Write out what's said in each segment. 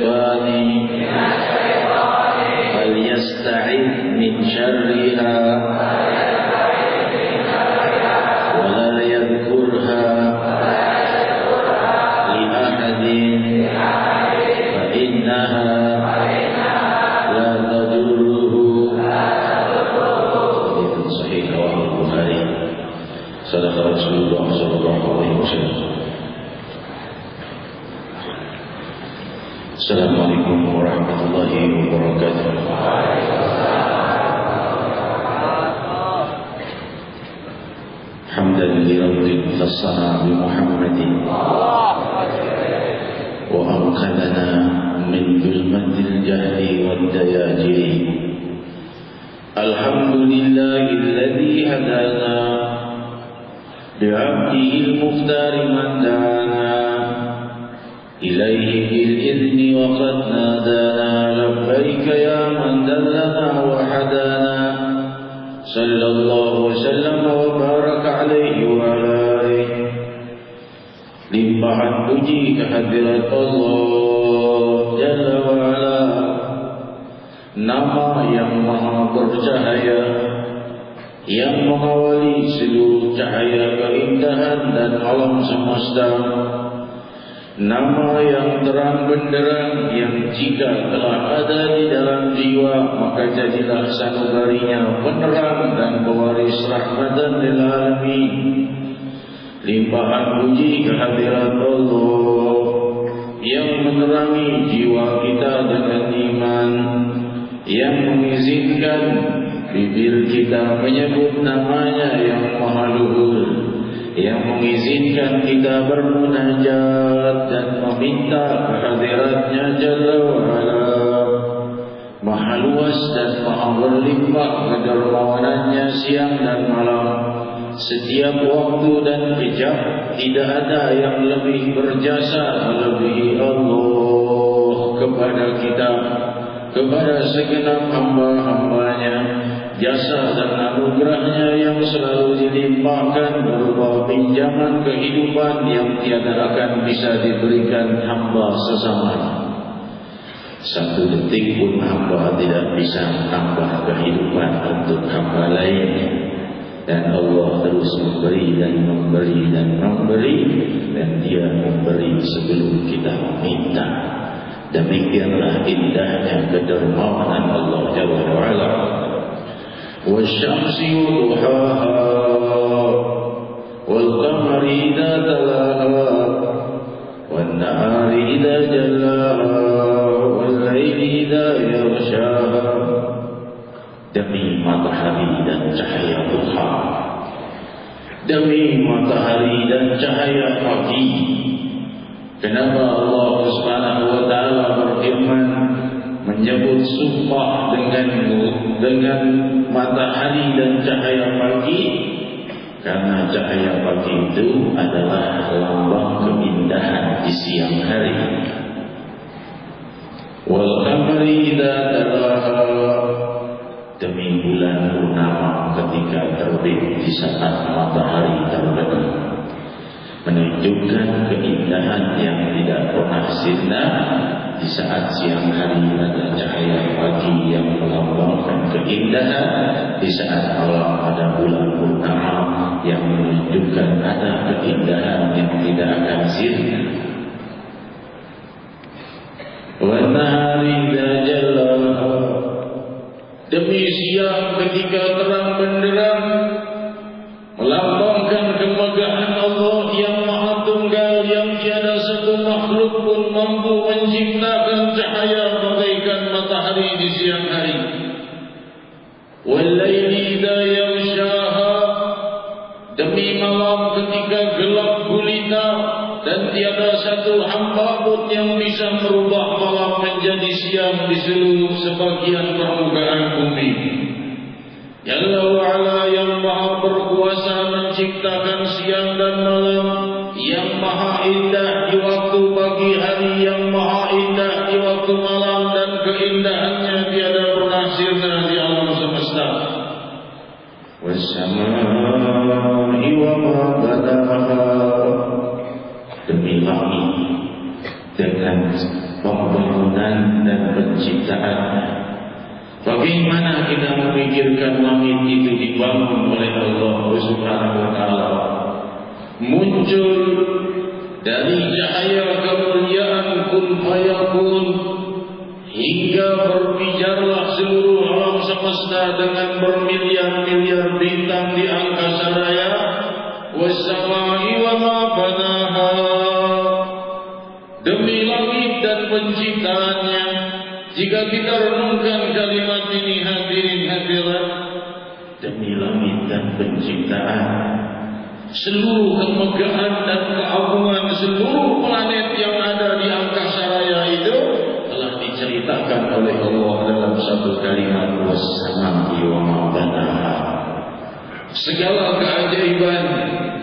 الشيطان فليستعذ من شرها ولا يذكرها لأحد فإنها لا تضره. Hadits sahih riwayat Bukhari. Sadaq Rasulullah sallallahu alaihi wasallam. Assalamualaikum warahmatullahi wabarakatuh. Hamdan lirabbin khassana bi Muhammadin wa anqadana min zulmatil jahli wad dayajiri. Alhamdulillahilladzi hadana bi'abdihil muftari man da'ana ilaihi bil idzni wa qad nadana labbaika ya man dallana wa hadana sallallahu wa sallama wa baraka alaihi wa ala alihi. Limpahan puji kehadirat Allah Jalla wa ala, nama yang maha bercahaya, yang mengawali seluruh cahaya keindahan dan alam semesta. Nama yang terang benderang, yang jika telah ada di dalam jiwa maka jadilah sanubarinya penerang dan pewaris rahmatan lil alamin. Limpahan puji kehadirat Allah yang menerangi jiwa kita dengan iman, yang mengizinkan bibir kita menyebut namanya yang maha luhur, yang mengizinkan kita bermunajat dan meminta kehadiratnya Jalla wa'ala. Maha luas dan maha berlimpah kedermawanannya siang dan malam. Setiap waktu dan jam tidak ada yang lebih berjasa melebihi Allah kepada kita, kepada segenap hamba-hambanya. Jasa dan anugerahnya yang selalu dilimpahkan berupa pinjaman kehidupan yang tiada akan bisa diberikan hamba sesamanya. Satu detik pun hamba tidak bisa menambah kehidupan untuk hamba lainnya. Dan Allah terus memberi dan memberi dan memberi, dan Dia memberi sebelum kita meminta. Demikianlah indahnya kedermawanan Allah Jalla wa'ala. والشمس وضحاها والقمر إذا تلاها والنهار إذا جلاها والليل إذا يغشاها. Demi matahari dan cahaya duha, demi matahari dan cahaya pagi. Kenapa Allah Subhanahu wa taala berfirman menyebut sumpah dengan matahari dan cahaya pagi? Karena cahaya pagi itu adalah lambang keindahan di siang hari. Wal qamari idza talaha, demi bulan purnama ketika terbit di saat matahari terbenam, menunjukkan keindahan yang tidak pernah sirna. Di saat siang hari ada cahaya pagi yang melambangkan keindahan. Di saat malam ada bulan purnama yang menunjukkan ada keindahan yang tidak akan sirna. Wan-nahari idza jallaha, demi siang ketika terang benderang, melambangkan kemegahan Allah yang Maha Tunggal, yang tiada satu makhluk pun mampu menciptakan cahaya bagaikan matahari di siang hari. Wal-laili idza yaghshaha, demi malam ketika gelap gulita dan tiada satu hamba pun yang bisa merubah malam menjadi siang di seluruh sebagian permukaan bumi. Jalla wa'ala yang maha berkuasa menciptakan siang dan malam, yang maha indah di waktu pagi hari, yang maha indah di waktu malam, dan keindahannya tiada pernah sirna di alam semesta. Wassama'i wa ma banaha, demi langit dengan pembangunan pengadaan dan penciptaannya. Bagaimana kita memikirkan langit itu dibangun oleh Allah Subhanahu wa taala, muncul dari cahaya kemuliaan kun fayakun, hingga berpijarlah seluruh alam semesta dengan bermiliar-miliar bintang di angkasa raya. Wassama'i wa ma banaha, demi langit dan penciptaannya. Jika kita renungkan kalimat ini hadirin hadirat, demi langit dan penciptaan, seluruh kemegahan dan keagungan seluruh planet yang ada di angkasa raya itu telah diceritakan oleh Allah dalam satu kalimat, wassama'i wa ma banaha. Segala keajaiban,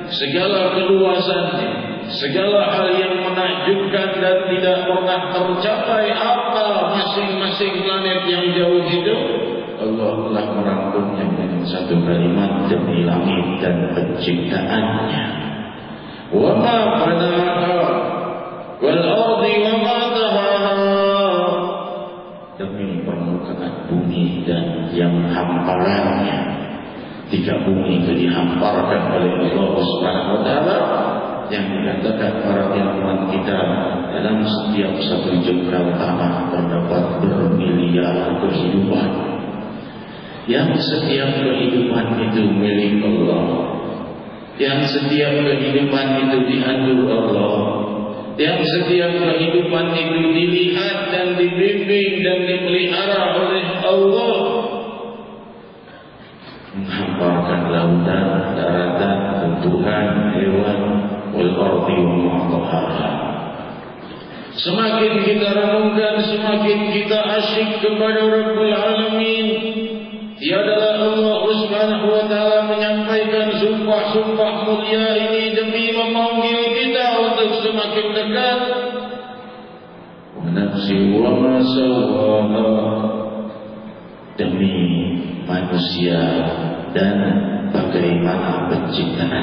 segala keluasannya, segala hal yang menakjubkan dan tidak pernah tercapai apa masing-masing planet yang jauh itu, Allah telah merangkumnya dengan satu kalimat, demi langit dan penciptaannya. Wa ma banaha wal ardi wa ma tahaha, demi permukaan bumi dan yang hamparannya. Jika bumi itu dihamparkan oleh Allah Subhanahu wa taala, yang dikatakan para ilmuwan kita, dalam setiap satu jengkal tanah terdapat bermiliar kehidupan, yang setiap kehidupan itu milik Allah, yang setiap kehidupan itu diatur Allah, yang setiap kehidupan itu dilihat dan dibimbing dan dipelihara oleh Allah. Menghamparkan lautan, daratan, tumbuhan, hewan, wal ardi wa ma tahaha. Semakin kita renungkan, semakin kita asyik kepada Rabbul Alamin. Tiadalah Allah Subhanahu wa taala menyampaikan sumpah-sumpah mulia ini demi memanggil kita untuk semakin dekat. Wa nafsi wa ma sawwaha, demi manusia dan bagaimana penciptaan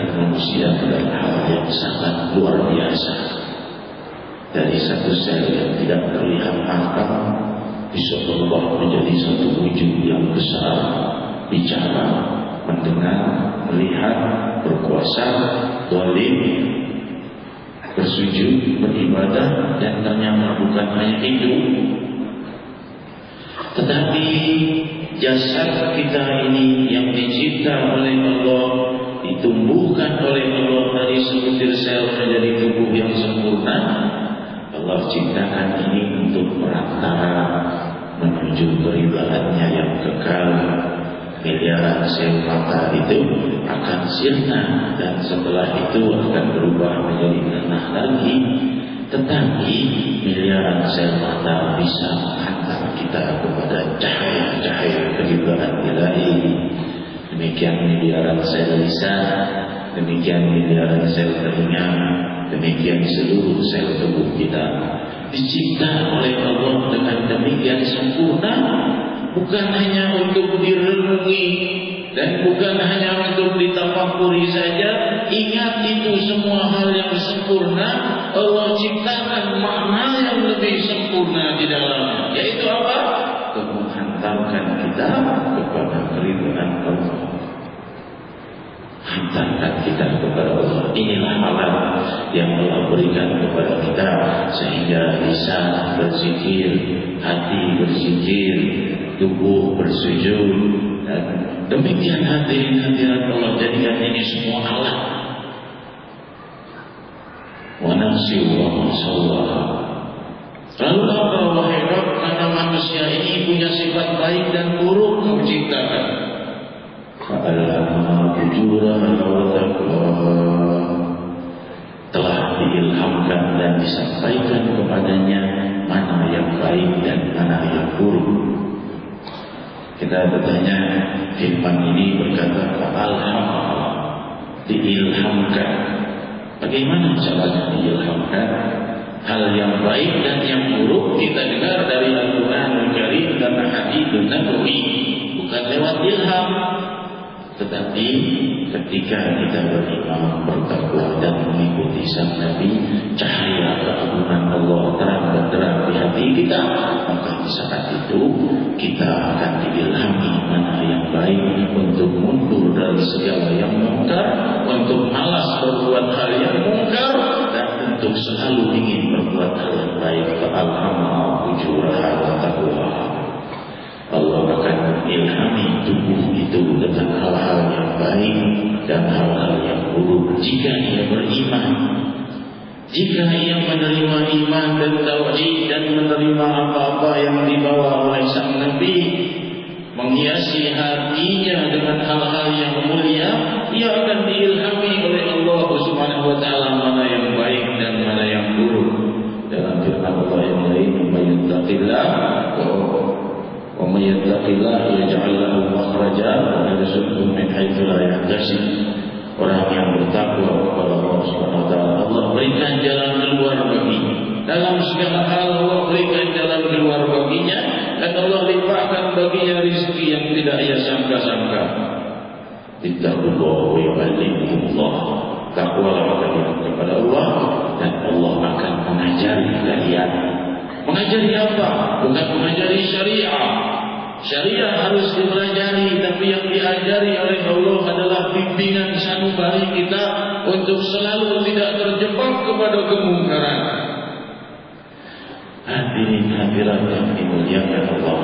manusia adalah hal yang sangat luar biasa. Dari satu sel yang tidak terlihat mata bisa berubah menjadi satu wujud yang besar, bicara, mendengar, melihat, berkuasa, zalim, bersujud, beribadah, dan ternyata bukan hanya itu, tetapi jasad kita ini yang dicipta oleh Allah, ditumbuhkan oleh Allah dari sebutir sel menjadi tubuh yang sempurna. Allah ciptakan ini untuk perantara menuju keridhaannya yang kekal. Miliaran sel mata itu akan sirna dan setelah itu akan berubah menjadi tanah lagi. Tetapi miliaran sel mata bisa menghantar kita kepada cahaya-cahaya keridhaan ilahi. Demikian miliaran sel lisan, demikian miliaran sel telinga, demikian seluruh sel tubuh kita dicipta oleh Allah dengan demikian sempurna, bukan hanya untuk direnungi dan bukan hanya untuk ditafakuri saja. Ingat, itu semua hal yang sempurna Allah ciptakan makna yang lebih sempurna di dalamnya, yaitu apa? Untuk menghantarkan kita kepada keridhaan Allah, hantarkan kita kepada Allah. Inilah alam yang Allah berikan kepada kita sehingga lisan berzikir, hati berzikir, tubuh bersujud, dan demikian hadirin hadirat Allah. Jadikan ini semua alat. Wa nafsi wa ma sawwaha. Lalu apa wahai Rabb? Karena manusia ini punya sifat baik dan buruk Kau ciptakan. Fa'alhamaha fujuraha wa taqwaha. Telah diilhamkan dan disampaikan kepadanya mana yang baik dan mana yang buruk. Kita bertanya, firman ini berkata fa'alhamaha, diilhamkan. Bagaimana caranya diilhamkan? Hal yang baik dan yang buruk kita dengar dari Al-Quran Al-Karim dan Hadits Nabawi, bukan lewat ilham. Tetapi ketika kita beriman, bertakwa dan mengikuti sang Nabi, cahaya keagungan Allah terang benderang di hati kita, maka di saat itu kita akan diilhami mana yang baik, untuk mundur dari segala yang mungkar, untuk malas berbuat hal yang mungkar, dan untuk selalu ingin berbuat hal yang baik. Alhamdulillah fujuraha wa taqwa. Allah akan mengilhami tubuh itu dengan hal-hal yang baik dan hal-hal yang buruk jika ia beriman. Jika ia menerima iman dan tauhid dan menerima apa-apa yang dibawa oleh sang Nabi, menghiasi hatinya dengan hal-hal yang mulia, ia akan diilhami oleh Allah Subhanahu wa taala mana yang baik dan mana yang buruk. Dalam firman Allah yang lain, wa may yattaqillah yaj'al lahu makhraja wa yarzuqhu min haitsu la yahtasib. Orang yang bertakwa kepada Allah Subhanahu wa taala, Allah berikan jalan keluar baginya. Dalam segala hal Allah berikan jalan keluar baginya, dan Allah limpahkan baginya rezeki yang tidak ia sangka-sangka. Ittaqullah wa yu'allimukumullah. Takwalah kalian kepada Allah, dan Allah akan mengajari kalian. Mengajari apa? Bukan mengajari syariah. Syariah harus dipelajari, tapi yang diajari oleh Allah adalah bimbingan sanubari kita untuk selalu tidak terjebak kepada kemungkaran. Hadirin hadirat yang dimuliakan Allah,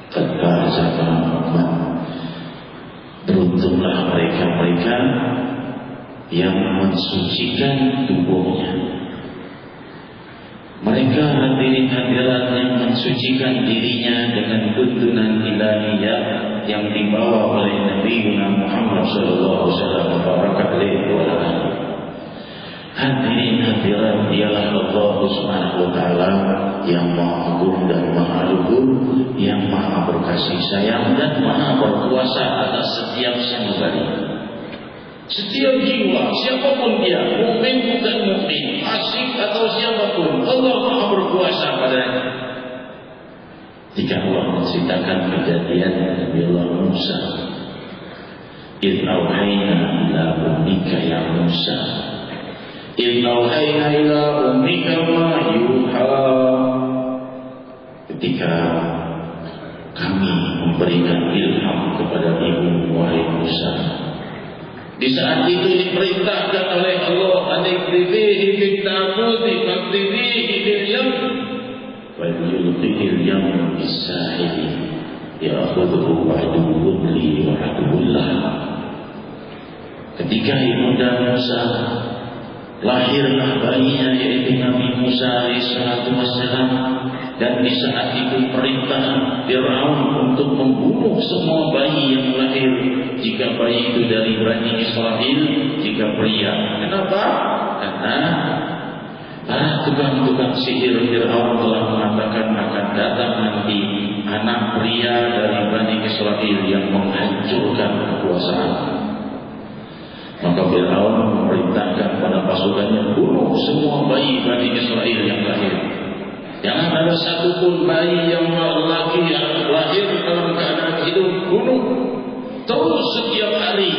tanpa zaman umat, beruntunglah mereka-mereka yang mensucikan tubuhnya. Mereka hadirin hadirat yang mensucikan dirinya dengan tuntunan ilahiyah yang dibawa oleh Nabi Muhammad sallallahu alaihi wasallam. Hadirin hadirat, dialah Allah Subhanahu wa taala yang Maha Agung dan Maha Luhur, yang Maha berkasih sayang dan Maha berkuasa atas setiap sanubari. Setiap jiwa, siapapun dia, mukmin bukan mukmin, fasik atau siapapun, Allah Maha berkuasa padanya. Jika Allah menceritakan kejadian Nabi Allah Musa, "Idh awhayna ila ummika ya Musa, idh awhayna ila ummika ma yuha." Ketika kami memberikan ilham kepada ibu wahai Musa, di saat itu diperintahkan oleh Allah, "Anikrifihi fit tabuti fakrifihi bil yam wa yulqihi al-yam bis-sahili ya'khudhuhu aduwwun li wa aduwwullah." Ketika ibunda Musa lahirlah bayinya, yaitu Nabi Musa alaihissalatu wassalam, dan di saat itu perintah Fir'aun untuk membunuh semua bayi yang lahir, jika bayi itu dari Bani Israel, jika pria. Kenapa? Karena para tukang-tukang sihir Fir'aun telah mengatakan akan datang nanti anak pria dari Bani Israel yang menghancurkan kekuasaan. Maka Fir'aun memerintahkan pada pasukannya, bunuh semua bayi Bani Israel yang lahir. Jangan ada satupun bayi yang laki lahir dalam keadaan hidup, bunuh. Terus setiap hari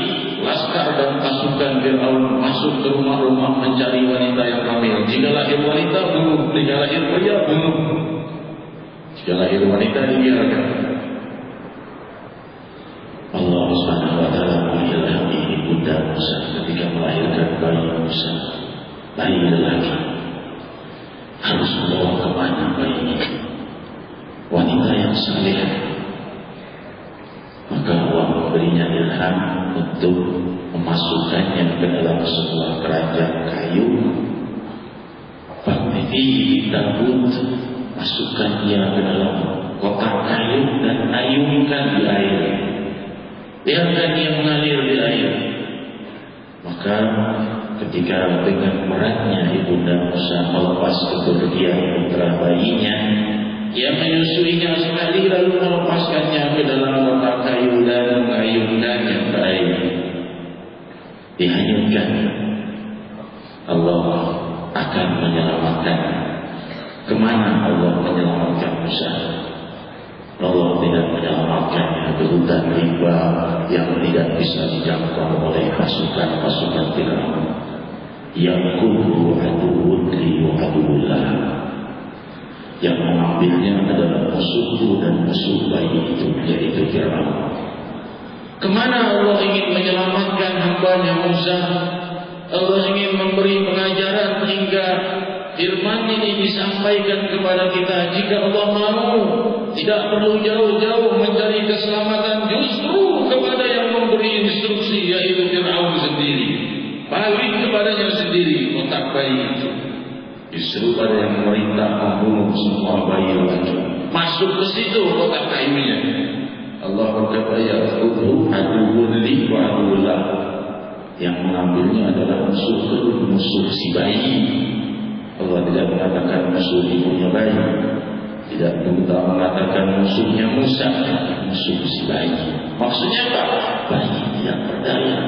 laskar dan pasukan Fir'aun masuk ke rumah-rumah mencari wanita yang hamil. Jika lahir wanita, bunuh. Jika lahir pria, bunuh. Jika lahir wanita, dibiarkan. Allah Subhanahu wa taala mengilhami ibunda Musa ketika melahirkan bayi Musa, bayi lelaki. Harus membawa kemana bayi ini? Wanita yang saleh. Maka Allah memberinya ilham untuk memasukkannya ke dalam sebuah keranjang kayu. Faktifi tabut, masukkan ia ke dalam kotak kayu dan ayunkan di air. Biarkan ia mengalir di air. Maka ketika dengan beratnya ibunda Musa melepas kepergian putra bayinya, ia menyusuinya sekali lalu melepaskannya ke dalam kotak kayu dan mengayunkannya ke air. Dihanyutkan. Allah akan menyelamatkan. Kemana Allah menyelamatkan Musa? Allah tidak menyelamatkannya ke hutan rimba yang tidak bisa dijangkau oleh pasukan-pasukan Firaun. Yaqulu aduwwun li wa aduwwullah. Yang mengambilnya adalah musuhku dan musuh bayi itu, yaitu Firaun. Kemana Allah ingin menyelamatkan hambanya Musa? Allah ingin memberi pengajaran hingga firman ini disampaikan kepada kita. Jika Allah mau, tidak perlu jauh-jauh mencari keselamatan, justru kepada yang memberi instruksi, yaitu Firaun sendiri. Balik kepadanya sendiri kotak bayi itu. Justru pada yang memerintah membunuh semua bayi lagi. Masuk ke situ kotak kayunya. Allah berkata, ya khudhu aduwwun li wa aduwwullah. Yang mengambilnya adalah musuh si bayi. Allah tidak mengatakan musuh ibunya bayi, tidak juga mengatakan musuhnya Musa, musuh si bayi. Maksudnya apa? Bayi tidak berdaya.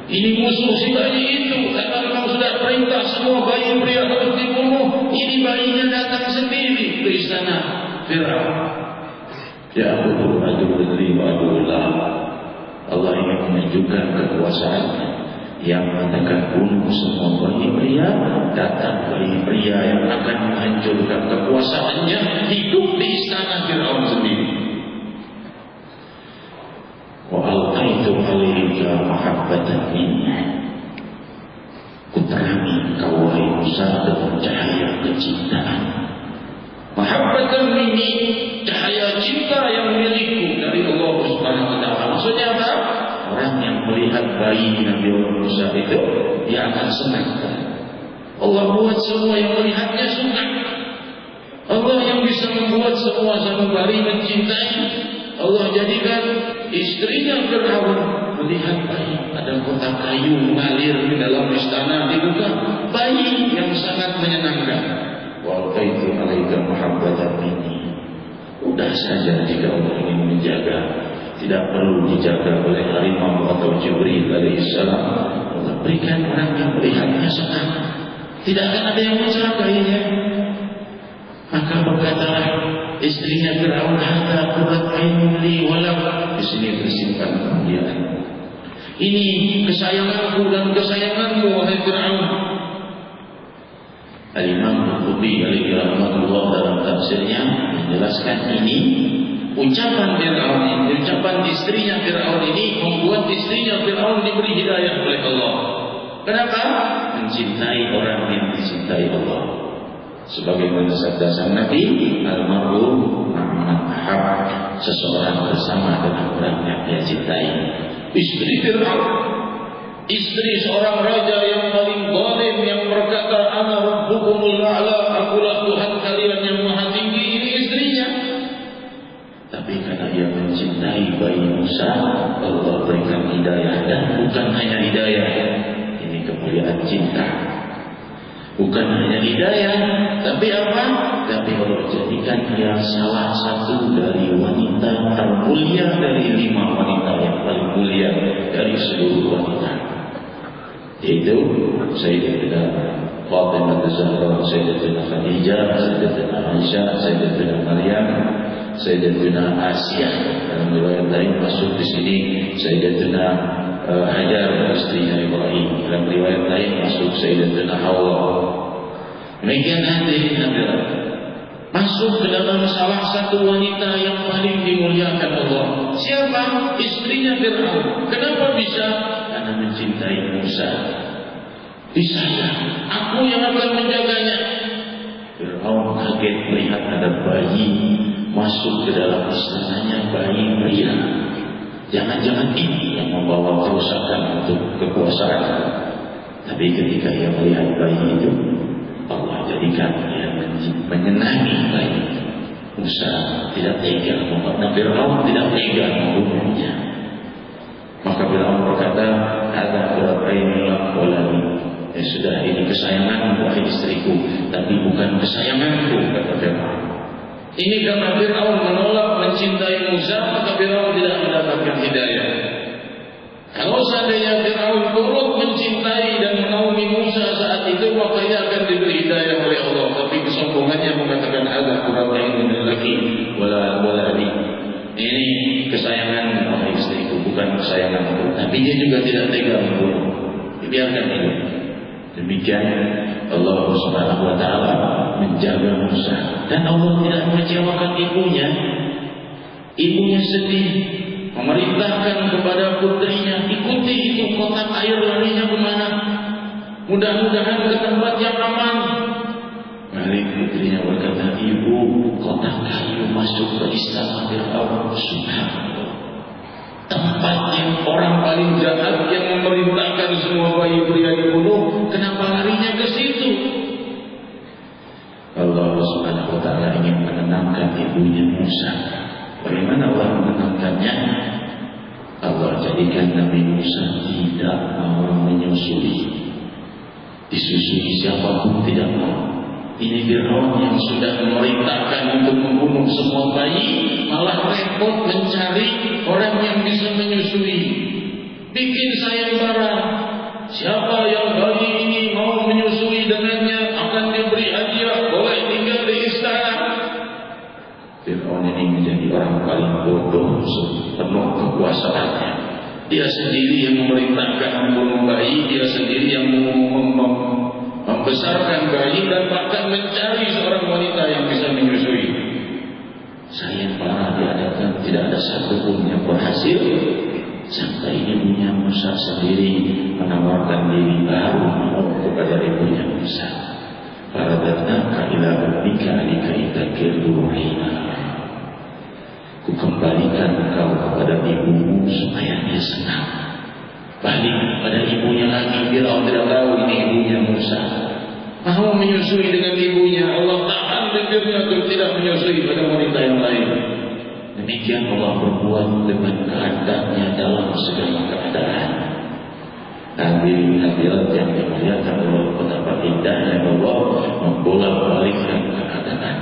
Ini musuh si bayi itu. Karena memang sudah perintah semua bayi pria harus dibunuh. Ini bayinya datang sendiri ke istana Firaun. Ya aduh li wa aduwwullah. Allah ingin menunjukkan kekuasaannya. Yang mengatakan bunuh semua bayi pria, datang bayi pria yang akan menghancurkan kekuasaannya, hidup di istana Firaun sendiri. Wa alqaitu 'alaika mahabbatan minni. Kuterangi kau wahai Musa dengan cahaya kecintaan. Mahabbatan minni, cahaya cinta yang milikku dari Allah Subhanahu wa taala. Maksudnya apa? Orang yang melihat bayi Nabi Musa itu, dia akan senang. Allah buat semua yang melihatnya suka. Allah yang bisa membuat semua sanubari mencintai. Allah jadikan istrinya Firaun melihat bayi, ada kotak kayu mengalir di dalam istana, dibuka bayi yang sangat menyenangkan. Wa qaitu 'alaika mahabbatan minni. Udah saja jika Allah ingin menjaga, tidak perlu dijaga oleh harimau atau Jibril alaihissalam. Allah berikan orang yang melihatnya senang, tidak akan ada yang mencelakainya. Maka berkatalah istrinya Firaun, hadza qurrat ainin li wa lak. Di sini tersimpan kemuliaan. Ini kesayanganku dan kesayanganmu wahai Firaun. Al-Imam Al-Qurtubi alaihi rahmatullah dalam tafsirnya menjelaskan ini. Ucapan Firaun ini, ucapan istrinya Firaun ini membuat istrinya Firaun diberi hidayah oleh Allah. Kenapa? Mencintai orang yang dicintai Allah. Sebagaimana sabda sang Nabi, al-mar'u ma'man ahab, seseorang bersama dengan orang yang dia cintai. Istri Firaun, istri seorang raja yang paling zalim, yang berkata, ana rabbukumul a'la, akulah Tuhan kalian yang maha tinggi. Ini istrinya. Tapi karena dia mencintai bayi Musa, Allah berikan hidayah. Dan bukan hanya hidayah, ini kemuliaan cinta. Bukan hanya hidayah, tapi apa? Tapi Allah jadikan dia salah satu dari wanita termulia dari 5 wanita yang paling mulia dari seluruh wanita. Yaitu Sayyidatina Fatimah Az-Zahra, Sayyidatina Khadijah, Sayyidatina Aisyah, Sayyidatina Maryam, Sayyidatina Asia. Dalam riwayat lain masuk di sini Sayyidatina Hajar, istrinya Ibrahim. Dalam riwayat lain masuk Sayyidatina Hawa. Demikian hadirin hadirat, masuk ke dalam salah satu wanita yang paling dimuliakan Allah. Siapa? Istrinya Firaun. Kenapa bisa? Karena mencintai Musa. Bisa ya, aku yang akan menjaganya. Firaun kaget melihat ada bayi masuk ke dalam istananya, bayi pria. Jangan-jangan ini yang membawa kerusakan untuk kekuasaan. Tapi ketika ia melihat bayi itu, Allah jadikan dia menyenangi bayi. Musa tidak tega membunuhnya, Firaun tidak tega membunuhnya. Maka Firaun berkata, "Hadza qurra'ainillah waladi." Ya sudah, ini kesayangan wahai istriku, tapi bukan kesayanganku, kata Firaun. Ini karena Firaun menolak mencintai Musa, maka Firaun tidak mendapatkan hidayah. Kalau seandainya Firaun turut mencintai dan menaungi Musa saat itu, maka ia akan diberi hidayah oleh Allah. Tapi kesombongannya mengatakan, ada qurra'ainil laki wala waladi. yang itu. Tapi dia juga tidak tega membunuh. Dibiarkan hidup. Demikian Allah Subhanahu wa taala menjaga Musa, dan Allah tidak mengecewakan ibunya. Ibunya sedih, memerintahkan kepada putrinya, ikuti itu kotak air, larinya kemana? Mudah-mudahan ke tempat yang aman. Balik putrinya berkata, ibu, kotak kayu masuk ke istana Fir'aun. Subhanallah, tempat yang orang paling jahat yang memerintahkan semua bayi pria dibunuh, kenapa larinya ke situ? Allah Subhanahu wa taala ingin menenangkan ibunya Musa. Bagaimana Allah menenangkannya? Allah jadikan Nabi Musa tidak mau menyusui. Disusui siapapun tidak mau. Ini Fir'aun yang sudah memerintahkan untuk membunuh semua bayi, malah repot mencari orang yang bisa menyusui. Bikin sayembara, siapa yang bayi ini mau menyusui dengannya akan diberi hadiah, boleh tinggal di istana. Fir'aun ini menjadi orang paling bodoh, penuh kekuasaannya. Dia sendiri yang memerintahkan membunuh bayi, dia sendiri yang membesarkan bayi, dan bahkan mencari seorang wanita yang bisa menyusui. Sayembara diadakan, tidak ada satupun yang berhasil, sampai ibunya Musa sendiri menawarkan diri baru mau kepada ibunya Musa. Faradatnaka ila rabbika likai takirru aina. Ku kembalikan engkau kepada ibumu supaya dia senang. Balik kepada ibunya lagi. Fir'aun tidak tahu ini ibunya Musa. Mau menyusui dengan ibunya, Allah tahan bibirnya untuk tidak menyusui pada wanita yang lain. Demikian Allah berbuat dengan kehendaknya dalam segala keadaan. Hadirat yang dimuliakan Allah, betapa indahnya Allah membolak-balikkan keadaan.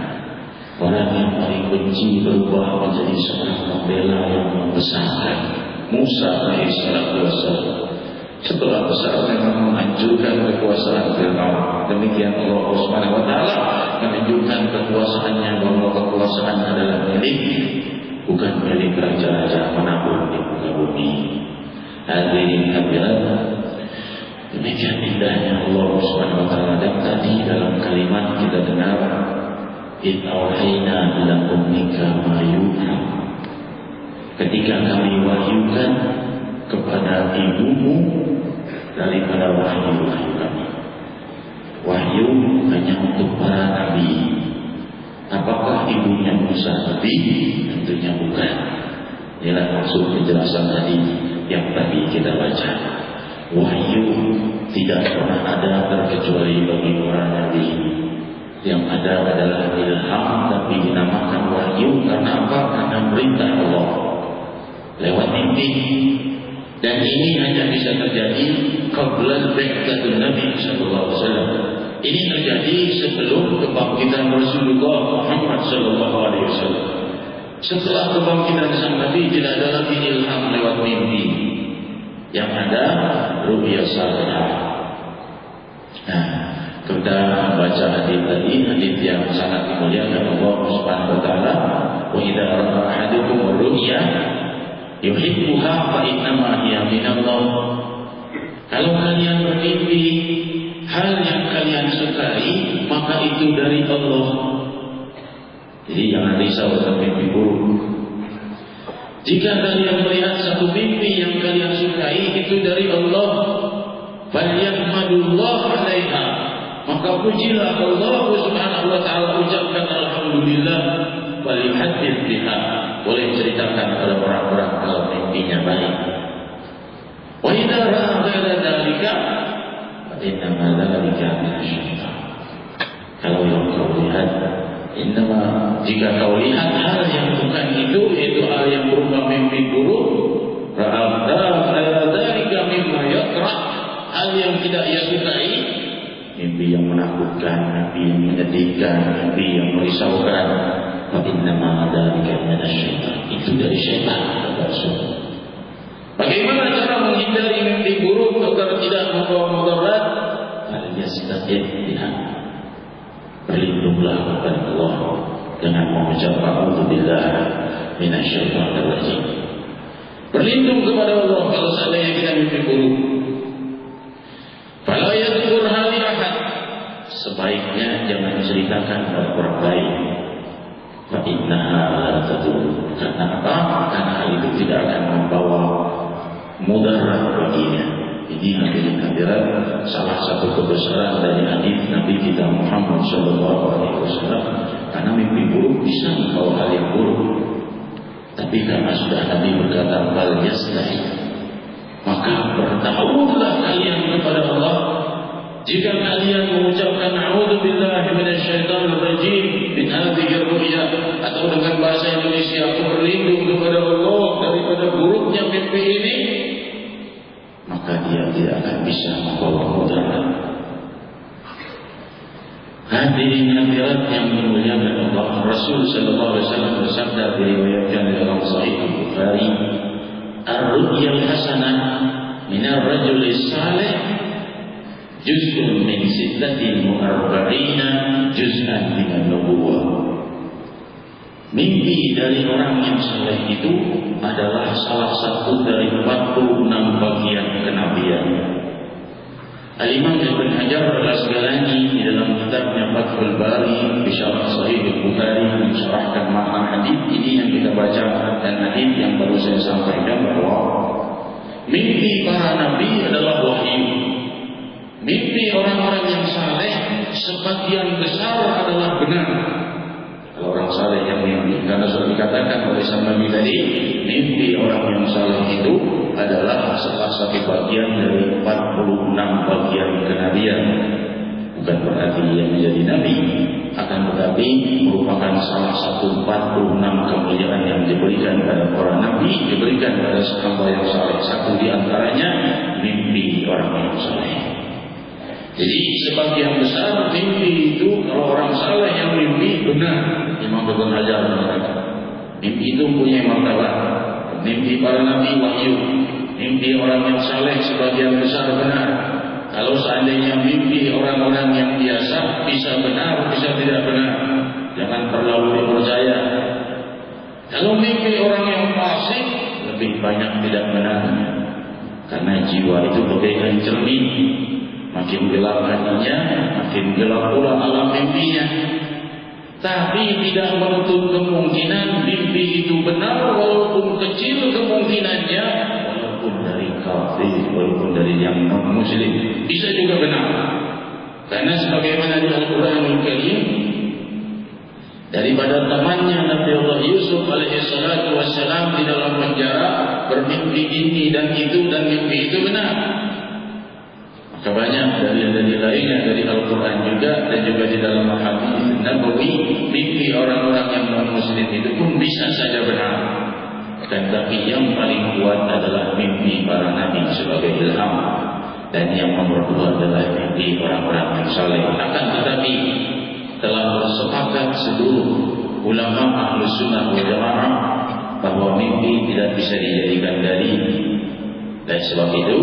Orang yang paling benci berubah menjadi seorang pembela yang membesarkan. Musa alaihissalam setelah besar memang menghancurkan kekuasaan Fir'aun. Demikian Allah Subhanahu wa taala menunjukkan kekuasaannya, bahwa kekuasaan adalah miliknya, bukan milik raja-raja manapun di muka bumi. Hadirin hadirat, demikian indahnya Allah Subhanahu wa taala. Dan tadi dalam kalimat kita dengar, Inna ila ummika ma yuha. Ketika kami wahyukan kepada ibumu daripada wahyu-wahyu kami. Wahyu hanya untuk para nabi. Apakah ibunya Musa nabi? Tentunya bukan. Inilah maksud penjelasan tadi yang tadi kita baca. Wahyu tidak pernah ada terkecuali bagi para nabi. Yang ada adalah ilham, tapi dinamakan wahyu karena apa? Karena perintah Allah lewat mimpi. Dan ini hanya bisa terjadi qabla ba'tsatul Nabi sallallahu alaihi wasallam. Ini terjadi sebelum kebangkitan Rasulullah Muhammad sallallahu alaihi wasallam. Setelah kebangkitan sang Nabi tidak ada lagi ilham lewat mimpi. Yang ada ru'ya salihah. Nah, kita baca hadis tadi, hadis yang sangat dimuliakan Allah Subhanahu wa taala, wa idza ra'a ahadukum ru'ya yuhibbuha fa innama hiya minallah. Kalau kalian bermimpi hal yang kalian sukai, maka itu dari Allah. Jadi jangan risau tentang mimpi buruk. Jika kalian melihat satu mimpi yang kalian sukai, itu dari Allah, falyahmadullah 'alaiha. Maka pujilah Allah Subhanahu wa taala, ucapkan alhamdulillah, walihadits biha. Boleh ceritakan kepada orang-orang kalau mimpinya baik. Wa idza ra'a ghaira dzalika fa inna ma dzalika minasyaitan. Kalau yang kau lihat, jika kau lihat hal yang bukan itu, yaitu hal yang berupa mimpi buruk, ra'a ghaira dzalika mimma yakrah, hal yang tidak ia sukai, mimpi yang menakutkan, mimpi yang menyedihkan, mimpi yang merisaukan, fa inna ma dzalika minasyaitan. Itu dari syaitan. Bagaimana cara menghindari mimpi buruk agar tidak membawa mudarat? Al-yasta'id biha. Berlindunglah kepada Allah dengan mengucap a'udzubillah minasyaitonir rajim. Berlindung kepada Allah kalau seandainya kita mimpi buruk. Fala yadhkur hali ahad. Sebaiknya jangan ceritakan pada orang lain. Fa innaha la tadur. Karena apa? Karena hal itu tidak akan membawa mudarat baginya. Ini hadirin salah satu kebesaran dari hadis Nabi kita Muhammad SAW. Karena mimpi buruk bisa membawa hal yang buruk. Tapi karena sudah Nabi berkata bal yastahi, maka bertawudlah kalian kepada Allah. Jika kalian mengucapkan a'udzubillahi minasyaitonir rajim min hadhihi ru'ya, atau dengan bahasa Indonesia aku berlindung kepada Allah daripada buruknya mimpi ini, maka dia tidak akan bisa membawa mudarat. Hadirin hadirat yang dimuliakan Allah, Rasul sallallahu alaihi wasallam bersabda diriwayatkan dalam Sahih Bukhari, "Ar-ru'yal hasanah min ar-rajul salih juz'un min sittatin wa arba'ina juz'an min an-nubuwah." Mimpi dari orang yang saleh itu adalah salah satu dari 46 bagian kenabian. Al-Imam Ibn Hajar Al-Asqalani di dalam kitabnya Fathul Bari di Syarah Sahih Bukhari mensyarahkan makna hadis ini yang kita baca dan hadis yang baru saya sampaikan bahwa mimpi para nabi adalah wahyu. Mimpi orang-orang yang saleh sebagian besar adalah benar. Kalau orang saleh yang mimpi, karena sudah dikatakan oleh sang Nabi tadi, mimpi orang yang saleh itu adalah salah satu bagian dari 46 bagian kenabian. Bukan berarti dia menjadi nabi, akan tetapi merupakan salah satu 46 kemuliaan yang diberikan pada para nabi, diberikan pada hamba yang saleh. Satu di antaranya mimpi orang yang saleh. Jadi sebagian besar mimpi itu kalau orang saleh yang mimpi benar. Imam Ibn Hajar mengatakan mimpi itu punya martabat. Mimpi para nabi wahyu, mimpi orang yang saleh sebagian besar benar. Kalau seandainya mimpi orang-orang yang biasa bisa benar, bisa tidak benar, jangan terlalu dipercaya. Kalau mimpi orang yang fasik lebih banyak tidak benar, karena jiwa itu bagaikan cermin. Makin gelap hatinya, makin gelap pula alam mimpinya. Tapi tidak menutup kemungkinan mimpi itu benar, walaupun kecil kemungkinannya, walaupun dari kafir, walaupun dari yang non muslim, bisa juga benar. Karena sebagaimana di Al-Quranul Karim, daripada temannya Nabi Allah Yusuf alaihissalatu wassalam di dalam penjara bermimpi ini dan itu, dan mimpi itu benar. Maka banyak dari lainnya dari Al-Quran juga dan juga di dalam hadis Nabawi, mimpi orang-orang yang non-muslim itu pun bisa saja benar. Dan tapi yang paling kuat adalah mimpi para nabi sebagai ilham, dan yang nomor dua adalah mimpi orang-orang yang saleh. Akan tetapi telah bersepakat seluruh ulama Ahlus Sunnah wal Jamaah bahwa mimpi tidak bisa dijadikan dalil. Dan sebab itu,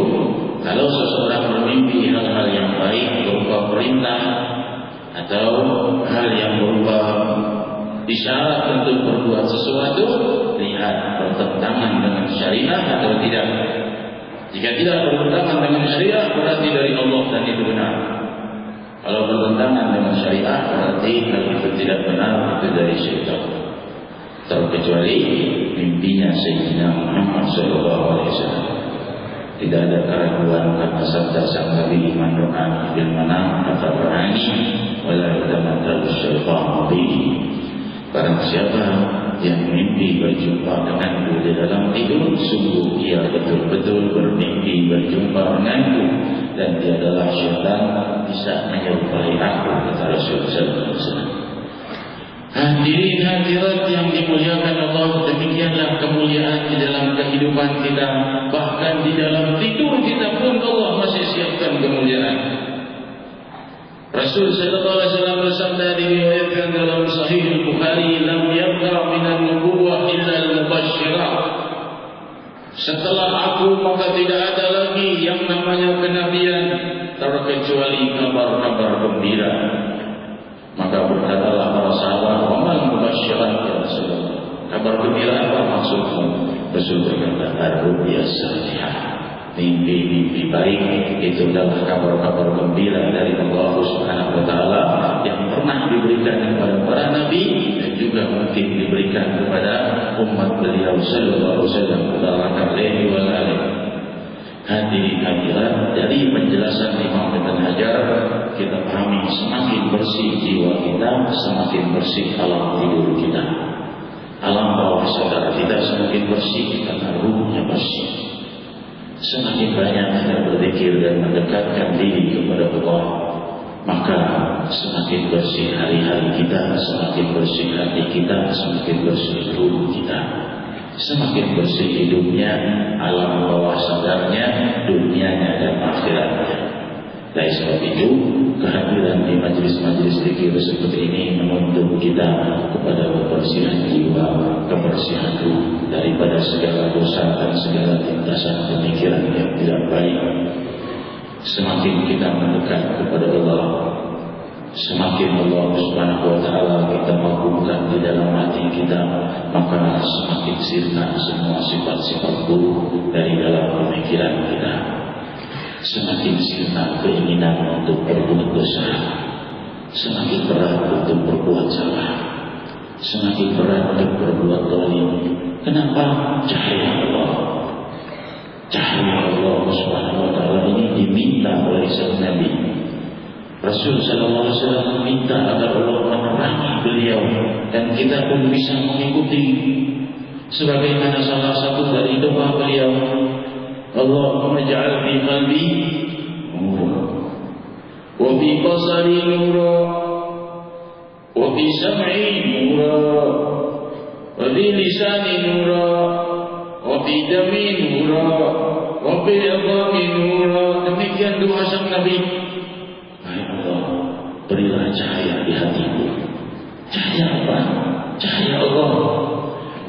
kalau seseorang bermimpi hal-hal yang baik berupa perintah atau hal yang berupa isyarat untuk berbuat sesuatu, lihat bertentangan dengan syariat atau tidak. Jika tidak bertentangan dengan syariat, berarti dari Allah dan itu benar. Kalau bertentangan dengan syariat, berarti hal itu tidak benar, itu dari syaitan. Terkecuali mimpinya Sayyidina Muhammad SAW. Tidak ada keraguan karena sabda sang Nabi, man ra'ani bil manam faqad ra'ani wa la yatamattal syaitan bihi. Barang siapa yang mimpi berjumpa denganku di dalam tidur, sungguh ia betul-betul bermimpi berjumpa denganku, dan tiadalah syaitan bisa menyerupai aku, kata Rasulullah SAW. Hadirin hadirat yang dimuliakan Allah, demikianlah kemuliaan di dalam kehidupan kita. Bahkan di dalam tidur kita pun Allah masih siapkan kemuliaan. Rasul sallallahu alaihi wasallam bersabda diriwayatkan dalam Sahih Bukhari, "Lam yabqa minan nubuwwah illa al-mubasysyirat." Setelah aku maka tidak ada lagi yang namanya kenabian terkecuali kabar-kabar gembira. Maka berkatalah para sahabat, "Wamal mubasysyirat ya Rasulullah?" Kabar gembira apa maksudmu? Rasul berkata, Mimpi-mimpi baik itu adalah kabar-kabar gembira dari Allah Subhanahu wa taala yang pernah diberikan kepada para nabi dan juga mungkin diberikan kepada umat beliau sallallahu alaihi wasallam. Hadirin hadirat, dari penjelasan Imam Ibn Hajar kita pahami semakin bersih jiwa kita, semakin bersih alam tidur kita. Alam bawah sadar kita semakin bersih karena ruhnya bersih. Semakin banyak kita berzikir dan mendekatkan diri kepada Allah, maka semakin bersih hari-hari kita, semakin bersih hati kita, semakin bersih ruh kita, semakin bersih hidupnya, alam bawah sadarnya, dunianya dan akhiratnya. Dari sebab itu, kehadiran di majelis-majelis zikir seperti ini menuntut kita kepada kebersihan jiwa, kebersihan ruh daripada segala dosa dan segala lintasan pemikiran yang tidak baik. Semakin kita mendekat kepada Allah, semakin Allah Subhanahu wa taala kita mampukan di dalam hati kita, maka semakin sirna semua sifat-sifat buruk dari dalam pemikiran kita. Semakin sirna keinginan untuk berbuat dosa, semakin berat untuk berbuat salah, semakin berat untuk berbuat zalim. Kenapa? Cahaya Allah, cahaya Allah Subhanahu wa taala ini diminta oleh sang Nabi. Rasul sallallahu alaihi wasallam meminta agar Allah menerangi beliau dan kita pun bisa mengikuti sebagaimana salah satu dari doa beliau, Allahumma ja'al fi qalbi nura wa fi basari nura wa fi sam'i nura wa fi lisani nura wa fi dami nura wa fi adami nura. Demikian doa sang Nabi. Hai Allah, berilah cahaya di hatiku. Cahaya apa? Cahaya Allah,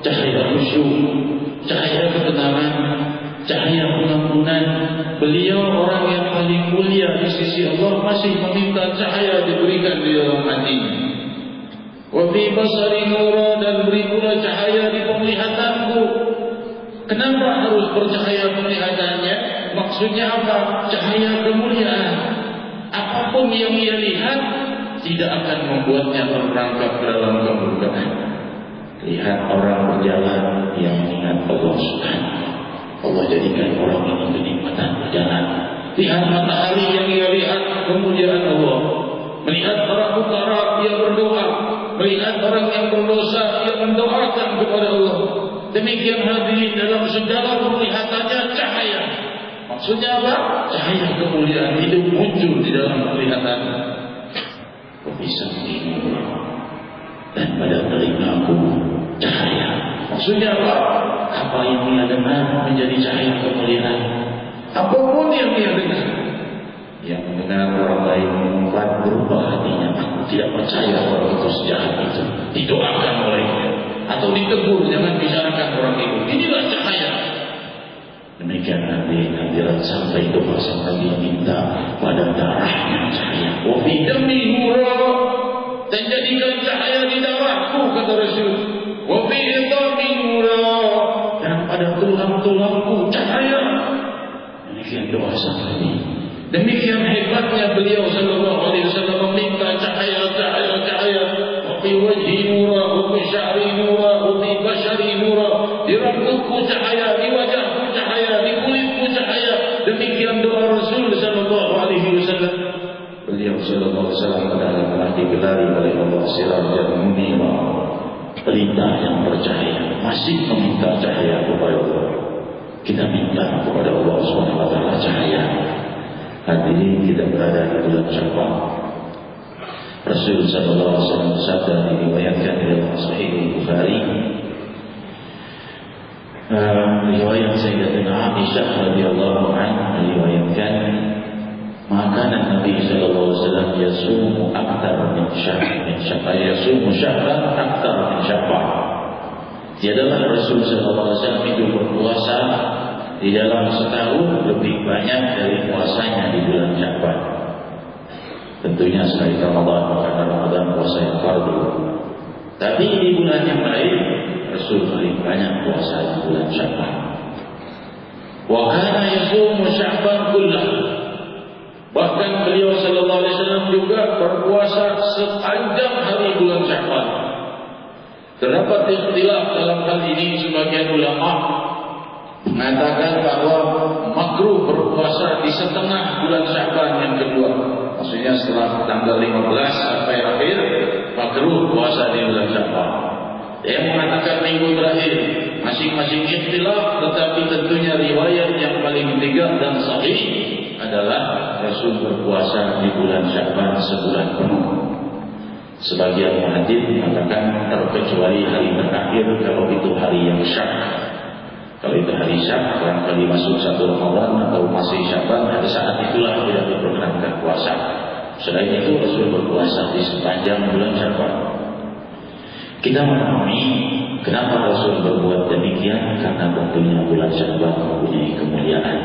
cahaya khusyuk, cahaya ketenangan, cahaya pengampunan. Beliau orang yang paling mulia di sisi Allah masih meminta cahaya diberikan di dalam hatinya. Wa fi basari nura, dan beri pula cahaya di penglihatanku. Kenapa harus bercahaya penglihatannya? Maksudnya apa? Cahaya kemuliaan. Apapun yang ia lihat tidak akan membuatnya terperangkap dalam kemurkaan. Lihat orang berjalan yang mengingat Allah Subhanahu. Allah jadikan orang ini kenikmatan berjalan. Lihat matahari yang ia lihat kemuliaan Allah. Melihat orang utara ia berdoa. Melihat orang yang berdosa ia mendoakan kepada Allah. Demikian hadirin dalam segala penglihatannya cahaya. Maksudnya apa? Cahaya kemuliaan hidup muncul di dalam penglihatan. Bisa ini dan pada telingaku cahaya. Maksudnya apa? Apa yang dia dengar menjadi cahaya kemuliaan. Apapun yang dia dengar, yang mendengar orang lain mengumpat, berubah hatinya. Aku tidak percaya orang itu sejahat itu. Didoakan olehnya atau ditegur, jangan bicarakan orang itu. Inilah cahaya. Demikian hadirat sampai doa sang Nabi minta pada darahnya cahaya. Wa fi dami nura, dan jadikan cahaya di darahku, kata Rasul. Wa fi idami nura, dan pada tulang-tulangku cahaya. Demikian doa sang Nabi. Demikian hebatnya beliau sallallahu alaihi wasallam meminta cahaya. Wa fi wajhi nura, wa fi sya'ri nura, wa fi bashari nura. Di rambutku cahaya, di wajahku cahaya, di kulitku cahaya. Demikian doa Rasul sallallahu alaihi wasallam. Beliau sallallahu alaihi wasallam telah digelari oleh Allah sirajan munira, pelita yang bercahaya. Masih meminta cahaya kepada Allah. Kita minta kepada Allah Subhanahu wa taala cahaya. Hadirin, kita berada di bulan Syawal. Rasul sallallahu alaihi wasallam bersabda, diriwayatkan dalam Sahih Bukhari, riwayat Sayyidatina Aisyah radhiyallahu anha meriwayatkan, maka Nabi sallallahu alaihi wasallam yasumu akthar min syahrin, yasumu syahran akthar min syahrin. Tiadalah Rasul sallallahu alaihi wasallam itu berpuasa di dalam setahun lebih banyak dari puasanya di bulan Sya'ban. Tentunya selain Ramadan, karena Ramadan puasa yang fardu. Tapi di bulan yang lain Rasul paling banyak puasa di bulan Sya'ban. Wa kana yasumu Sya'ban kullahu. Bahkan beliau sallallahu alaihi wasallam juga berpuasa sepanjang hari bulan Sya'ban. Terdapat ikhtilaf dalam hal ini, sebagian ulama mengatakan bahwa makruh berpuasa di setengah bulan Sya'ban yang kedua. Maksudnya setelah tanggal 15 sampai akhir makruh puasa di bulan Sya'ban. Yang mengatakan minggu terakhir, masing-masing ikhtilaf, tetapi tentunya riwayat yang paling tegak dan sahih adalah Rasul berpuasa di bulan Sya'ban sebulan penuh. Sebagian muhadits mengatakan terkecuali hari terakhir, kalau itu hari yang syak. Kalau itu hari syak, barangkali masuk 1 Ramadan atau masih Sya'ban, pada saat itulah tidak diperkenankan puasa. Selain itu Rasul berpuasa di sepanjang bulan Sya'ban. Kita memahami kenapa Rasul berbuat demikian, karena tentunya bulan Sya'ban mempunyai kemuliaan.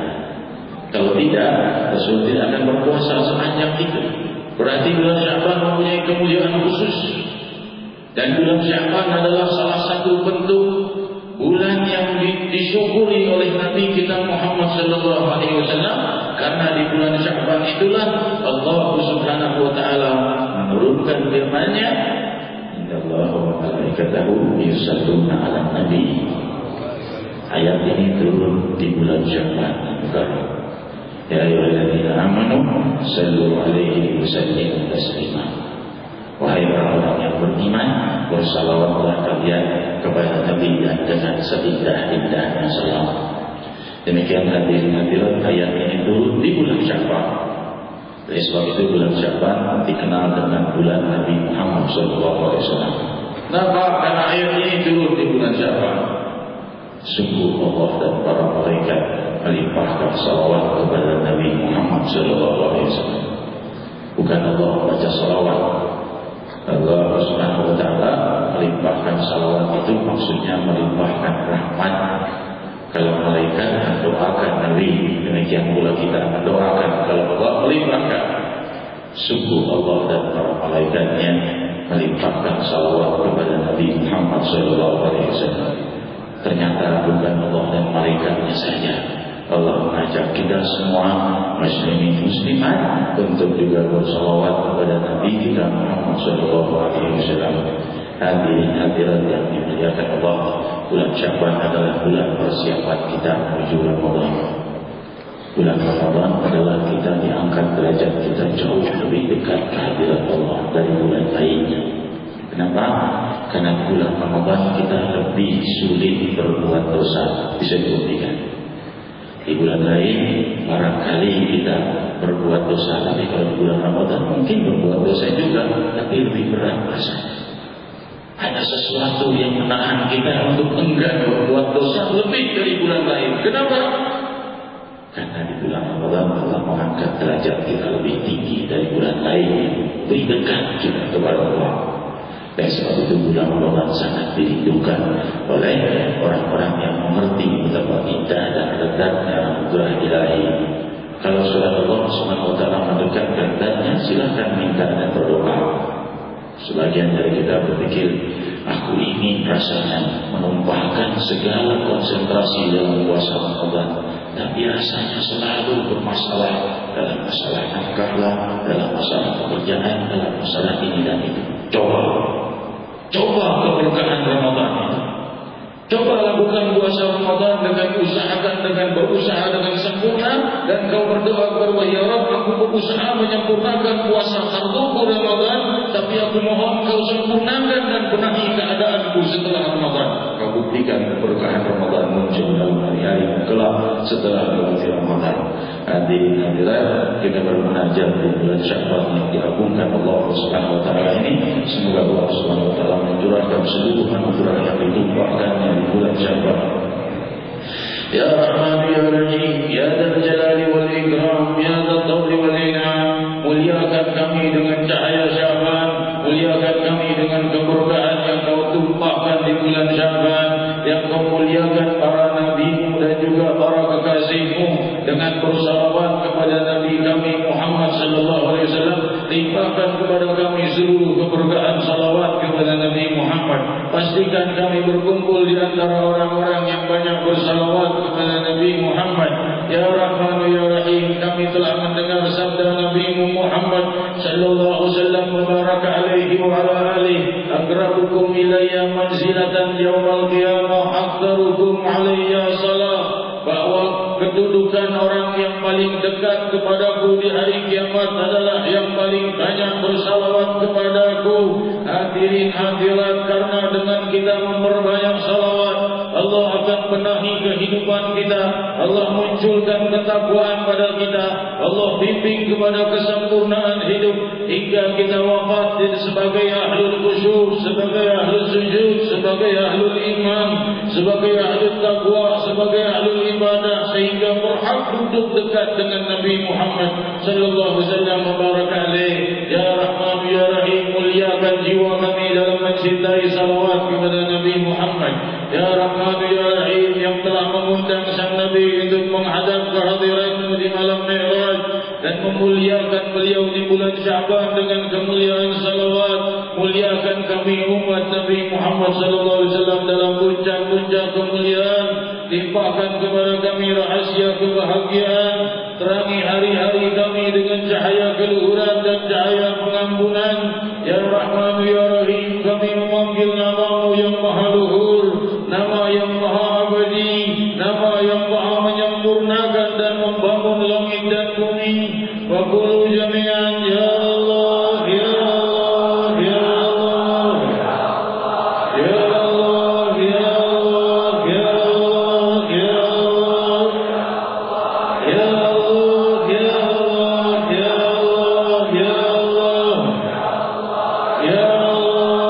Kalau tidak, Rasul tidak akan berpuasa sepanjang itu. Berarti bulan Sya'ban mempunyai kemuliaan khusus. Dan bulan Sya'ban adalah salah satu bentuk bulan yang disyukuri oleh Nabi kita Muhammad sallallahu alaihi wasallam, karena di bulan Sya'ban itulah Allah Subhanahu wa taala menurunkan firman-Nya, innallaha wa malaikatahu yusalluna 'alan nabi. Ayat ini turun di bulan Sya'ban. Ya ayyuhalladzina amanu sallu 'alaihi wa sallimu taslima. Wahai orang-orang yang beriman, bersalawatlah kalian kepada Nabi dan dengan seindah-indahnya salawat. Demikian hadirin hadirat, ayat ini turun di bulan Sya'ban. Oleh sebab itu bulan Sya'ban dikenal dengan bulan Nabi Muhammad SAW. Kenapa? Karena ayat ini turun di bulan Sya'ban. Sungguh Allah dan para malaikat melimpahkan salawat kepada Nabi Muhammad SAW. Bukan Allah baca salawat. Allah Subhanahu wa taala melimpahkan salawat itu maksudnya melimpahkan rahmat. Kalau malaikat mendoakan Nabi, demikian pula kita mendoakan kalau Allah melimpahkan. Sungguh Allah dan para malaikatnya melimpahkan salawat kepada Nabi Muhammad SAW. Ternyata bukan Allah dan malaikatnya saja. Allah mengajak kita semua muslimin muslimat untuk juga bersalawat kepada Nabi kita Muhammad SAW. Hadirin hadirat yang dimuliakan Allah, bulan Sya'ban adalah bulan persiapan kita menuju Ramadan. Bulan Ramadan adalah kita diangkat derajat kita jauh lebih dekat kehadirat Allah dari bulan lainnya. Kenapa? Karena bulan Ramadan kita lebih sulit berbuat dosa, bisa dibuktikan. Di bulan lain barangkali kita berbuat dosa, tapi kalau di bulan Ramadan mungkin berbuat dosa juga, tapi lebih berat rasanya. Ada sesuatu yang menahan kita untuk enggan berbuat dosa lebih dari bulan lain. Kenapa? Karena di bulan Ramadan Allah mengangkat derajat kita lebih tinggi dari bulan lain, lebih dekat kita kepada Allah. Dan sebab itu bulan Ramadan sangat dirindukan oleh orang-orang yang mengerti betapa indah dan letaknya anugerah ilahi. Kalau sudah Allah SWT mendekatkan zatnya, silakan minta dan berdoa. Sebagian dari kita berpikir, aku ingin rasanya menumpahkan segala konsentrasi dalam puasa Ramadan, tapi rasanya selalu bermasalah dalam masalah nafkah, dalam masalah pekerjaan, dalam masalah ini dan itu. Coba keberkahan Ramadan itu. Coba lakukan puasa Ramadan dengan berusaha dengan sempurna, dan kau berdoa kepada ya Rabb, aku berusaha menyempurnakan puasa farduku Ramadan, tapi aku mohon kau sempurnakan dan benahi keadaanku setelah Ramadan. Kau buktikan keberkahan Ramadan muncul dalam hari-hari kelak setelah melewati Ramadan. Hadirin hadirat, kita bermunajat di bulan Sya'ban yang diagungkan Allah Subhanahu wa taala ini. Semoga Allah Subhanahu wa taala mencurahkan seluruh anugerah yang ditumpahkannya di bulan Sya'ban. Ya Rahman ya Rahim, ya Dzal Jalali wal Ikram, ya Dzal Tawli wal In'am, muliakan kami dengan cahaya Sya'ban, muliakan kami dengan keberkahan yang kau tumpahkan di bulan Sya'ban, yang kau muliakan para nabi-Mu dan juga para kekasih-Mu dengan bersalawat kepada Nabi kami Muhammad sallallahu alaihi wasallam. Limpahkan kepada kami seluruh keberkahan salawat kepada Nabi Muhammad. pastikan kami berkumpul di antara orang-orang yang banyak bersalawat kepada Nabi Muhammad. Ya Rahman ya Rahim, kami telah mendengar sabda Nabi Muhammad sallallahu alaihi wasallam wa baraka alaihi wa ala alihi, aqrabukum ilayya manzilatan yaumal qiyamah aktsarukum alayya salat, bahwa kedudukan orang yang paling dekat kepadaku di hari kiamat adalah yang paling banyak bersalawat kepadaku. Hadirin hadirat, karena dengan kita memperbanyak salawat, Allah akan penahi kehidupan kita, Allah munculkan ketakwaan pada kita, Allah bimbing kepada kesempurnaan hidup hingga kita wafat sebagai ahlul khusyuk, sebagai ahlul sujud, sebagai ahlul iman, sebagai ahlul taqwa, sebagai ahlul ibadah, sehingga berhak duduk dekat dengan Nabi Muhammad sallallahu alaihi wasallam wa baraka alaihi. Ya Rahman ya Rahim, muliakan jiwa kami dalam mencintai salawat kepada Nabi Muhammad. Ya Rahman ya Rahim, yang telah mengundang sang Nabi untuk menghadap kehadiranmu di malam Mi'raj dan memuliakan beliau di bulan Sya'ban dengan kemuliaan salawat, muliakan kami umat Nabi Muhammad sallallahu alaihi wasallam dalam puncak-puncak kemuliaan, limpahkan kepada kami rahasia kebahagiaan, terangi hari-hari kami dengan cahaya keluhuran dan cahaya pengampunan. Ya Rahman ya Rahim, kami memanggil nama-Mu yang maha luhur, nama yang maha abadi, nama yang maha menyempurnakan dan membangun langit dan bumi. Wa qulu jami'an ya Allah ya Allah ya Allah ya Allah ya Allah ya Allah ya Allah ya Allah ya Allah ya Allah ya Allah ya Allah ya Allah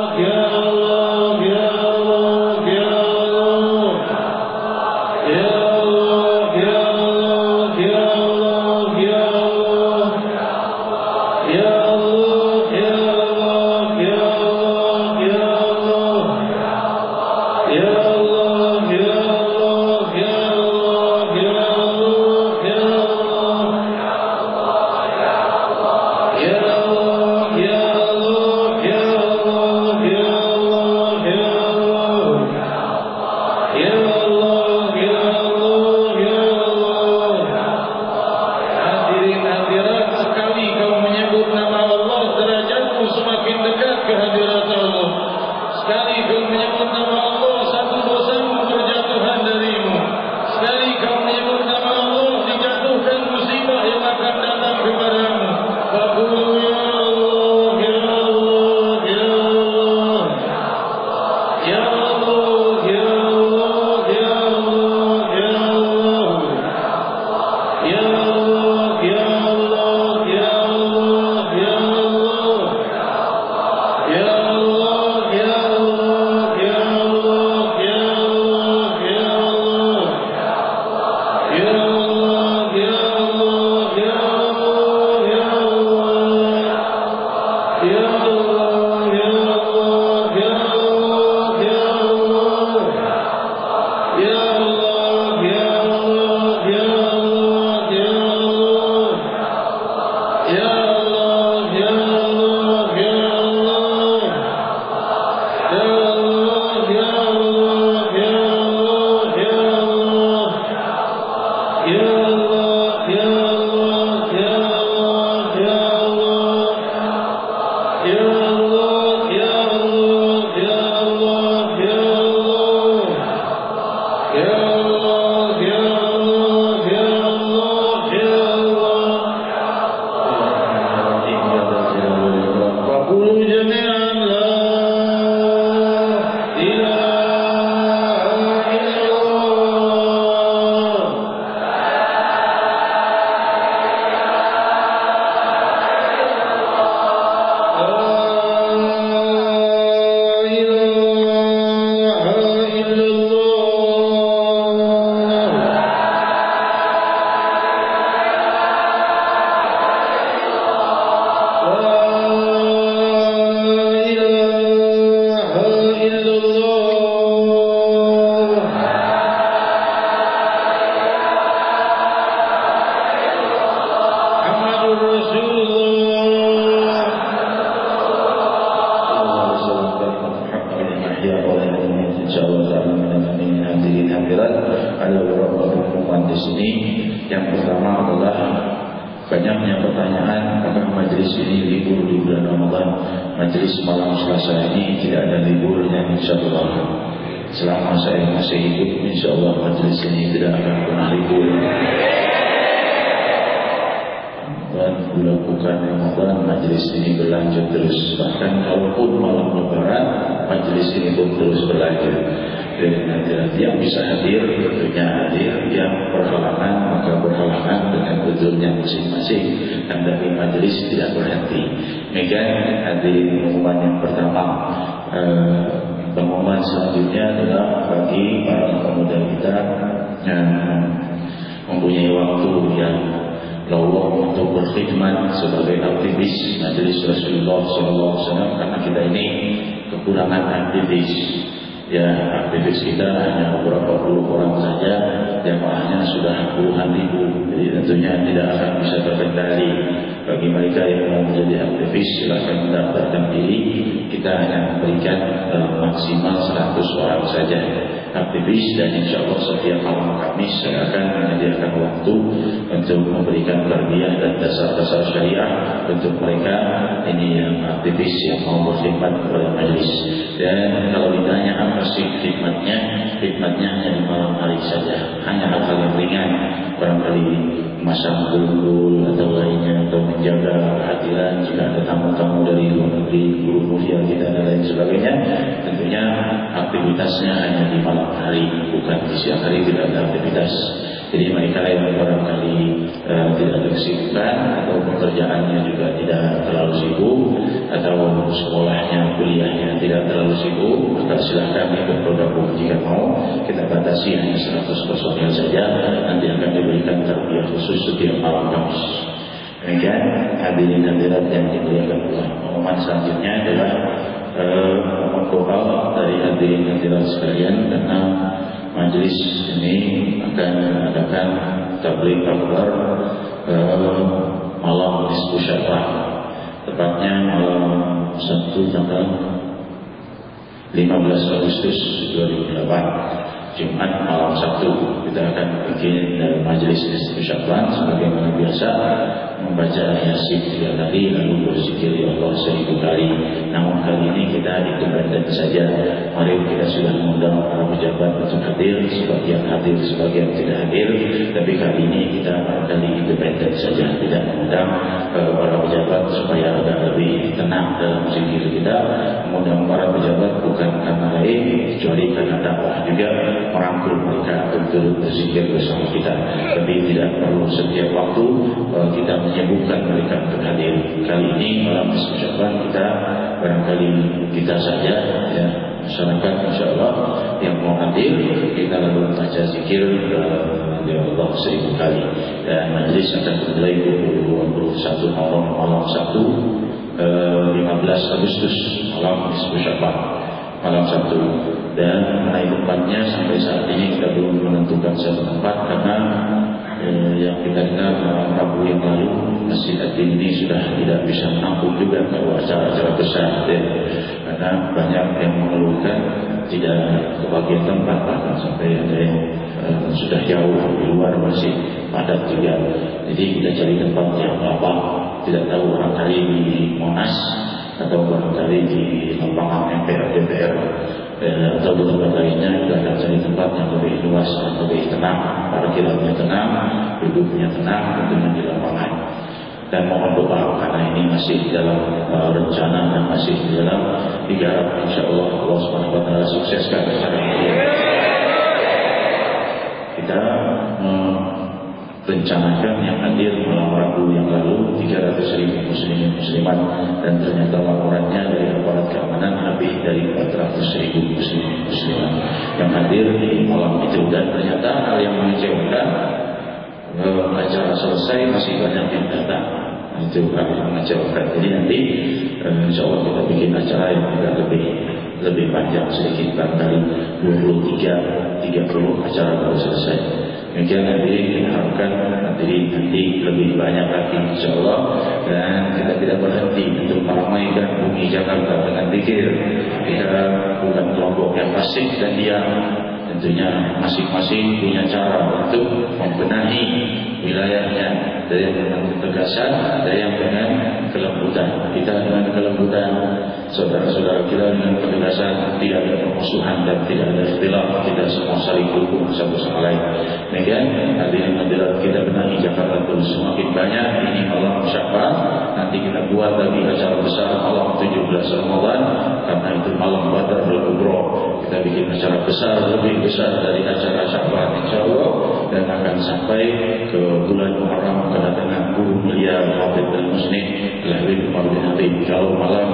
ya Allah insyaallah taala menemani hadirin hadirat. Ada beberapa pengumuman di sini. Yang pertama adalah banyaknya pertanyaan apakah majelis ini libur di bulan Ramadan. Majelis malam Selasa ini tidak ada liburnya insyaallah. Selama saya masih hidup insyaallah majelis ini tidak akan pernah libur. Dan dilakukan Ramadan majelis ini berlanjut terus. Bahkan kalaupun malam Lebaran majelis ini pun terus berlanjut. Dan yang bisa hadir tentunya hadir, yang berhalangan maka berhalangan dengan tujuannya masing-masing. Dan dari majelis tidak berhenti. Demikian hadir pengumuman yang pertama. Pengumuman selanjutnya adalah bagi para pemuda kita yang mempunyai waktu yang lowong untuk berkhidmat sebagai aktivis Majelis Rasulullah SAW, karena kita ini kekurangan aktivis. Ya, aktivis kita hanya beberapa puluh orang saja, jamaahnya sudah puluhan ribu. Jadi tentunya tidak akan bisa terkendali. Bagi mereka yang mau menjadi aktivis silakan mendaftarkan diri. Kita hanya memberikan maksimal 100 orang saja aktivis, dan insya Allah setiap malam Kamis saya akan menyediakan waktu untuk memberikan tarbiyah dan dasar-dasar syariah untuk mereka ini yang aktivis yang mau berkhidmat kepada majelis. Dan kalau ditanya apa sih khidmatnya, khidmatnya hanya di malam hari saja, hanya hal-hal yang ringan, barangkali masang gul atau lainnya, atau menjaga kehadiran jika ada tamu-tamu dari luar negeri, guru mulia kita dan lain sebagainya. Tentunya aktivitasnya hanya di malam hari, bukan di siang hari tidak ada aktivitas. Jadi mereka yang barangkali tidak ada kesibukan atau pekerjaannya juga tidak terlalu sibuk atau sekolahnya, kuliahnya tidak terlalu sibuk, maka silakan ikut bergabung. Jika mau kita batasi hanya 100 personil saja, nanti akan diberikan tarbiyah khusus setiap malam Kamis. Demikian hadirin hadirat yang dimuliakan Allah. Pengumuman selanjutnya adalah mohon doa dari hadirin hadirat sekalian, karena majelis ini akan mengadakan tabligh akbar malam Nisfu Sya'ban, tepatnya malam Sabtu tanggal 15 Agustus 2008, Jumat malam Sabtu. Kita akan bikin majelis Nisfu Sya'ban sebagaimana biasa, membaca Yasin 3 kali lalu berzikir ya Allah 1000 kali. Namun kali ini kita independen saja. Mari kita sudah mengundang para pejabat untuk hadir, sebagian hadir, sebagian tidak hadir. Tapi kali ini kita barangkali independen saja, tidak mengundang para pejabat supaya agak lebih tenang dalam zikir kita. Mengundang para pejabat bukan karena lain kecuali karena dakwah juga, merangkul mereka untuk berzikir bersama kita. Tapi tidak perlu setiap waktu kita menyebutkan mereka untuk hadir. Kali ini malam Nisfu Sya'ban kita barangkali kita saja ya, masyarakat insyaallah yang mau hadir, kita lalu baca zikir ya Allah 1000 kali. Dan majelis akan dimulai pukul 21 malam Sabtu 15 Agustus malam Nisfu Sya'ban malam Sabtu. Dan mengenai tempatnya sampai saat ini kita belum menentukan satu tempat, karena yang kita dengar malam Rabu yang lalu Masjid Ad-Din ini sudah tidak bisa menampung juga kalau acara-acara besar ya. Karena banyak yang mengeluhkan tidak kebagian tempat, bahkan sampai ada yang sudah jauh di luar masih padat juga. Jadi kita cari tempat yang lapang, tidak tahu barangkali di Monas atau barangkali di lapangan MPR atau di tempat lainnya. Kita akan cari tempat yang lebih luas, lebih tenang, parkirannya tenang, duduknya tenang, tentunya di lapangan. Dan mohon doa karena ini masih dalam rencana dan masih dalam digarap. Insyaallah Allah Subhanahu wa taala sukseskan acara ini. Kita rencanakan yang hadir malam Rabu yang lalu 300.000 muslimin muslimat, dan ternyata laporannya dari aparat keamanan lebih dari 400.000 muslimin muslimat yang hadir di malam itu. Dan ternyata hal yang mengecewakan, acara selesai masih banyak yang datang. Itu hal yang mengecewakan. Jadi nanti insyaallah kita bikin acara yang agak lebih panjang sedikit, barangkali 23-30 acara baru selesai. Demikian hadirin, kita harapkan hadirin nanti lebih banyak lagi insyaallah. Dan kita tidak berhenti untuk meramaikan bumi Jakarta dengan zikir. Kita bukan kelompok fasik dan diam. Tentunya masing-masing punya cara untuk membenahi wilayahnya. Ada yang dengan ketegasan, ada yang dengan kelembutan. Kita dengan kelembutan, saudara-saudara kita dengan ketegasan, tidak ada permusuhan dan tidak ada ikhtilaf, tidak semua saling dukung satu sama lain. Demikian hadirin hadirat kita benahi Jakarta terus semakin banyak. Ini malam Sya'ban, nanti kita buat lagi acara besar malam 17 Ramadan, karena itu malam Badar al-Kubra. Kita bikin acara besar, lebih besar dari acara Sya'ban insyaallah, dan akan sampai ke bulan Muharram kedatangan guru mulia Khatib dan Muslim Al-Habib Umar bin Habib. Kalau malam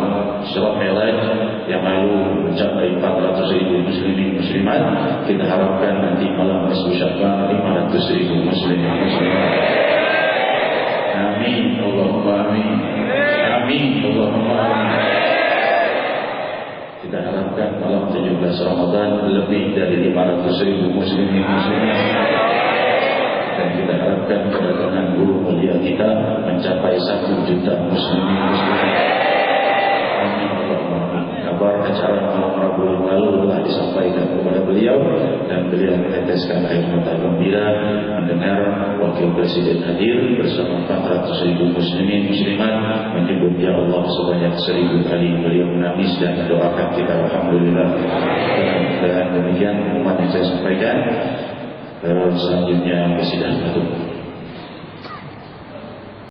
Isra Mi'raj yang lalu mencapai 400.000 muslimin muslimat, kita harapkan nanti malam nisfu Sya'ban 500.000 muslimin muslimat. Amin Allahumma amin. Amin Allahumma amin. Kita harapkan malam 17 Ramadan lebih dari 500.000 muslimin muslimat. Dan kita harapkan kedatangan guru mulia kita mencapai 1 juta muslimin muslimat. Amin Allahumma amin. Kabar acara malam Rabu yang lalu telah disampaikan kepada beliau, dan beliau meneteskan air mata gembira mendengar Wakil Presiden hadir bersama 400.000 muslimin muslimat menyebut ya Allah sebanyak 1.000 kali. Beliau menangis dan mendoakan kita. Alhamdulillah. Dan demikian umat yang saya sampaikan. Selanjutnya persidangan tutup.